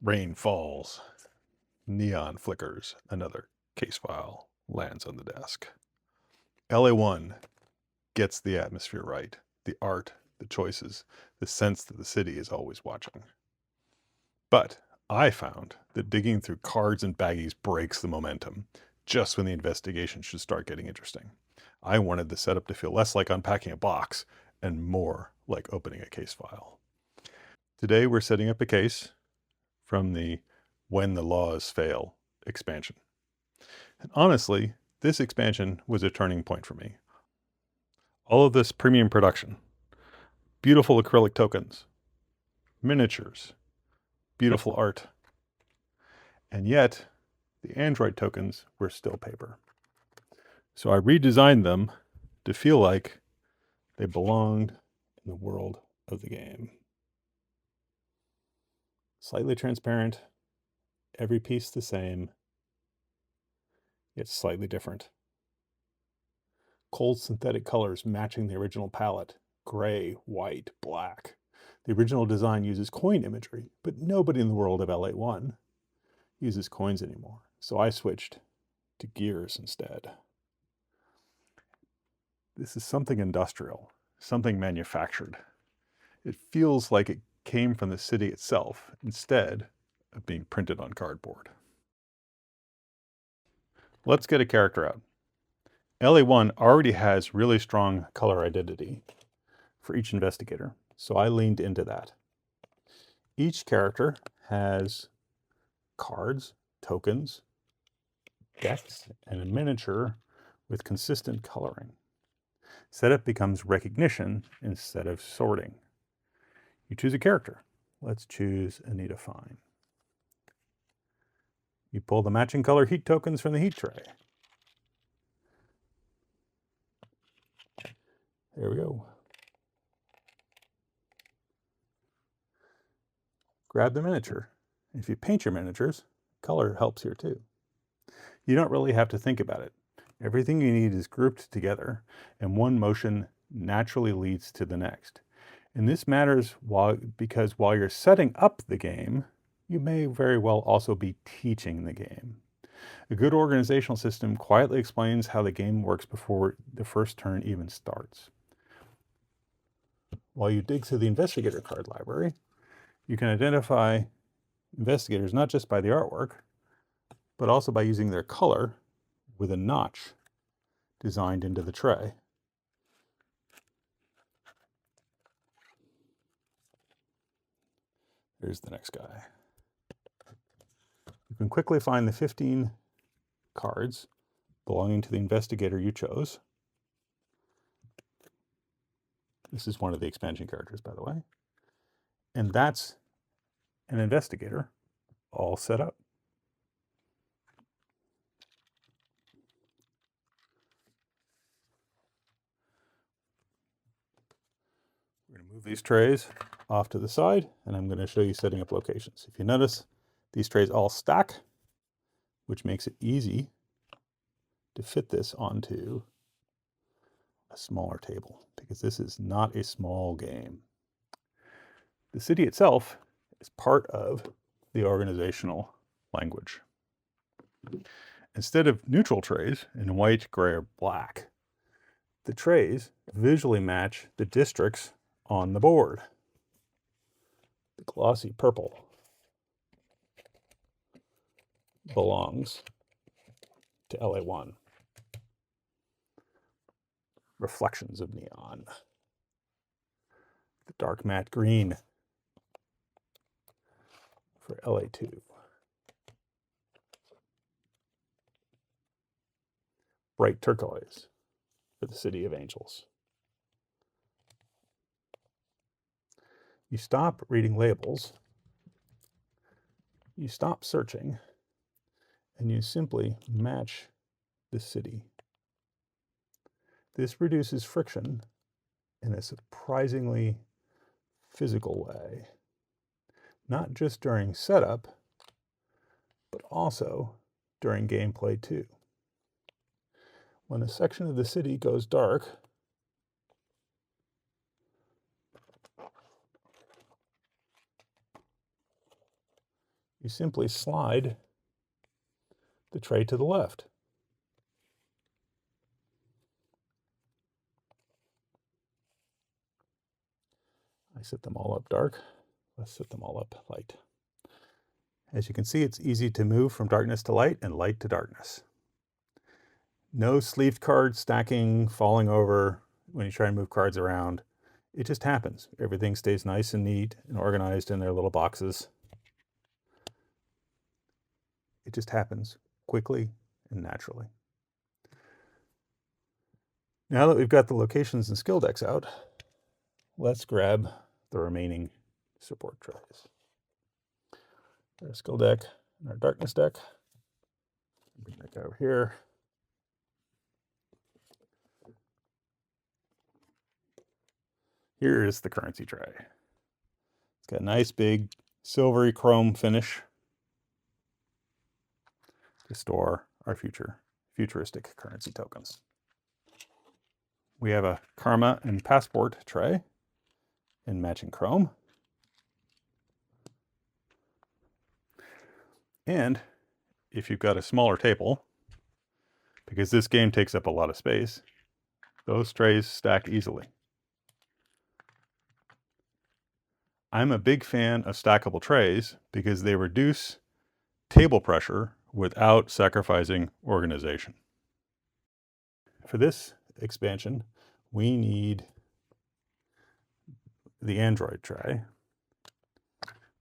Rain falls. Neon flickers. Another case file lands on the desk. LA-1 gets the atmosphere right. The art, the choices, the sense that the city is always watching. But I found that digging through cards and baggies breaks the momentum just when the investigation should start getting interesting. I wanted the setup to feel less like unpacking a box and more like opening a case file. Today we're setting up a case from the When the Laws Fail expansion. And honestly, this expansion was a turning point for me. All of this premium production, beautiful acrylic tokens, miniatures, beautiful art, and yet the Android tokens were still paper. So I redesigned them to feel like they belonged in the world of the game. Slightly transparent, every piece the same, yet slightly different. Cold synthetic colors matching the original palette, gray, white, black. The original design uses coin imagery, but nobody in the world of LA-1 uses coins anymore. So I switched to gears instead. This is something industrial, something manufactured. It feels like it came from the city itself instead of being printed on cardboard. Let's get a character out. LA-1 already has really strong color identity for each investigator, so I leaned into that. Each character has cards, tokens, decks, and a miniature with consistent coloring. Setup becomes recognition instead of sorting. You choose a character. Let's choose Anita Fine. You pull the matching color heat tokens from the heat tray. There we go. Grab the miniature. If you paint your miniatures, color helps here too. You don't really have to think about it. Everything you need is grouped together, and one motion naturally leads to the next. And this matters because while you're setting up the game, you may very well also be teaching the game. A good organizational system quietly explains how the game works before the first turn even starts. While you dig through the investigator card library, you can identify investigators not just by the artwork, but also by using their color with a notch designed into the tray. Here's the next guy. You can quickly find the 15 cards belonging to the investigator you chose. This is one of the expansion characters, by the way. And that's an investigator all set up. We're going to move these trays off to the side, and I'm going to show you setting up locations. If you notice, these trays all stack, which makes it easy to fit this onto a smaller table, because this is not a small game. The city itself is part of the organizational language. Instead of neutral trays in white, gray, or black, the trays visually match the districts on the board. The glossy purple belongs to LA-1. Reflections of neon. The dark matte green for LA-2. Bright turquoise for the City of Angels. You stop reading labels, you stop searching, and you simply match the city. This reduces friction in a surprisingly physical way, not just during setup, but also during gameplay too. When a section of the city goes dark, you simply slide the tray to the left. I set them all up dark. Let's set them all up light. As you can see, it's easy to move from darkness to light and light to darkness. No sleeved cards stacking, falling over when you try and move cards around. It just happens. Everything stays nice and neat and organized in their little boxes. It just happens quickly and naturally. Now that we've got the locations and skill decks out, let's grab the remaining support trays. Our skill deck and our darkness deck. Bring that guy over here. Here is the currency tray. It's got a nice big silvery chrome finish to store our futuristic currency tokens. We have a Karma and Passport tray in matching chrome. And if you've got a smaller table, because this game takes up a lot of space, those trays stack easily. I'm a big fan of stackable trays because they reduce table pressure without sacrificing organization. For this expansion, we need the Android tray,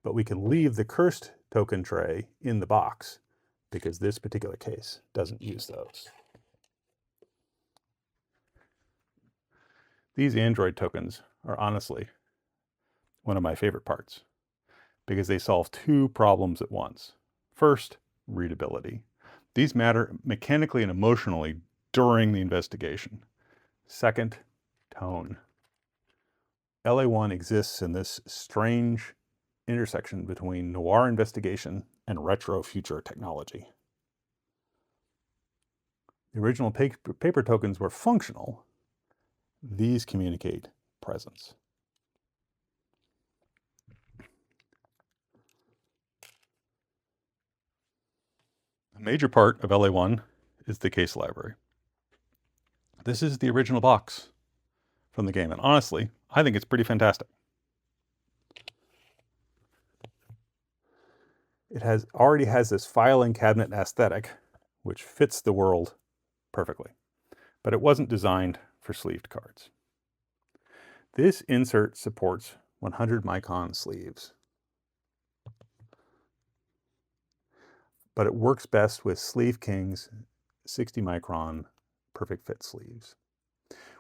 but we can leave the cursed token tray in the box because this particular case doesn't use those. These Android tokens are honestly one of my favorite parts because they solve two problems at once. First, readability. These matter mechanically and emotionally during the investigation. Second, tone. LA-1 exists in this strange intersection between noir investigation and retro future technology. The original paper tokens were functional. These communicate presence. A major part of LA-1 is the case library. This is the original box from the game, and honestly, I think it's pretty fantastic. It already has this filing cabinet aesthetic, which fits the world perfectly, but it wasn't designed for sleeved cards. This insert supports 100 micron sleeves, but it works best with Sleeve King's 60 micron perfect fit sleeves.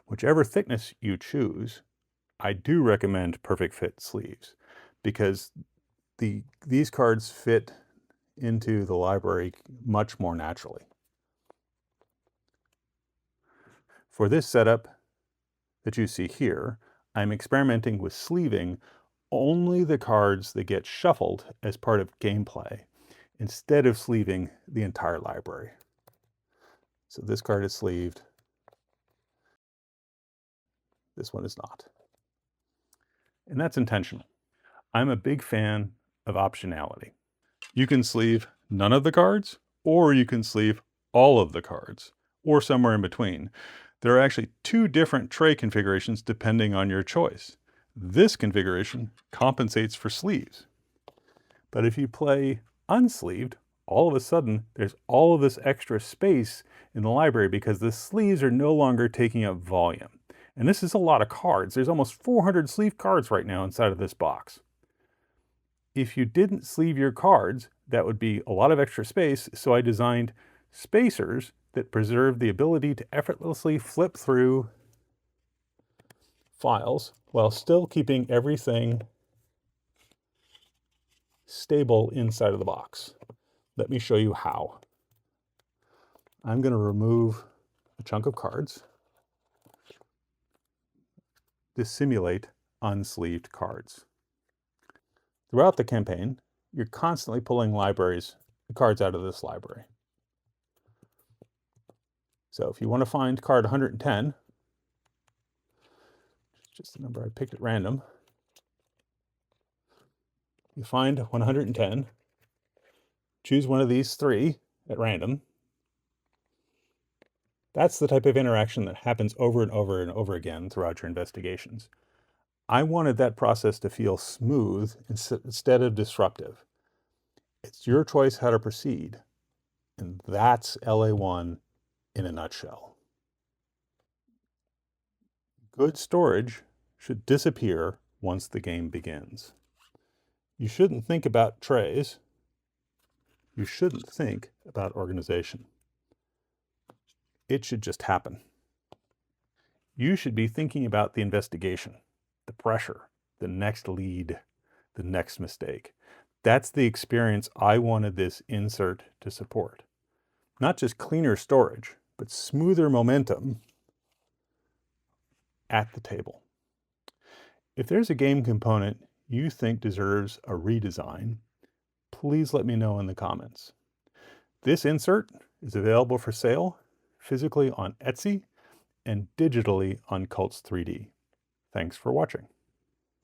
Whichever thickness you choose, I do recommend perfect fit sleeves because these cards fit into the library much more naturally. For this setup that you see here, I'm experimenting with sleeving only the cards that get shuffled as part of gameplay instead of sleeving the entire library. So this card is sleeved. This one is not. And that's intentional. I'm a big fan of optionality. You can sleeve none of the cards, or you can sleeve all of the cards, or somewhere in between. There are actually two different tray configurations depending on your choice. This configuration compensates for sleeves. But if you play unsleeved, all of a sudden, there's all of this extra space in the library because the sleeves are no longer taking up volume. And this is a lot of cards. There's almost 400 sleeve cards right now inside of this box. If you didn't sleeve your cards, that would be a lot of extra space, so I designed spacers that preserve the ability to effortlessly flip through files while still keeping everything stable inside of the box. Let me show you how. I'm going to remove a chunk of cards to simulate unsleeved cards. Throughout the campaign, you're constantly pulling cards out of this library. So if you want to find card 110, just the number I picked at random, you find 110, choose one of these three at random. That's the type of interaction that happens over and over and over again throughout your investigations. I wanted that process to feel smooth instead of disruptive. It's your choice how to proceed. And that's LA-1 in a nutshell. Good storage should disappear once the game begins. You shouldn't think about trays. You shouldn't think about organization. It should just happen. You should be thinking about the investigation, the pressure, the next lead, the next mistake. That's the experience I wanted this insert to support. Not just cleaner storage, but smoother momentum at the table. If there's a game component you think deserves a redesign, please let me know in the comments. This insert is available for sale physically on Etsy and digitally on Cults 3D. Thanks for watching.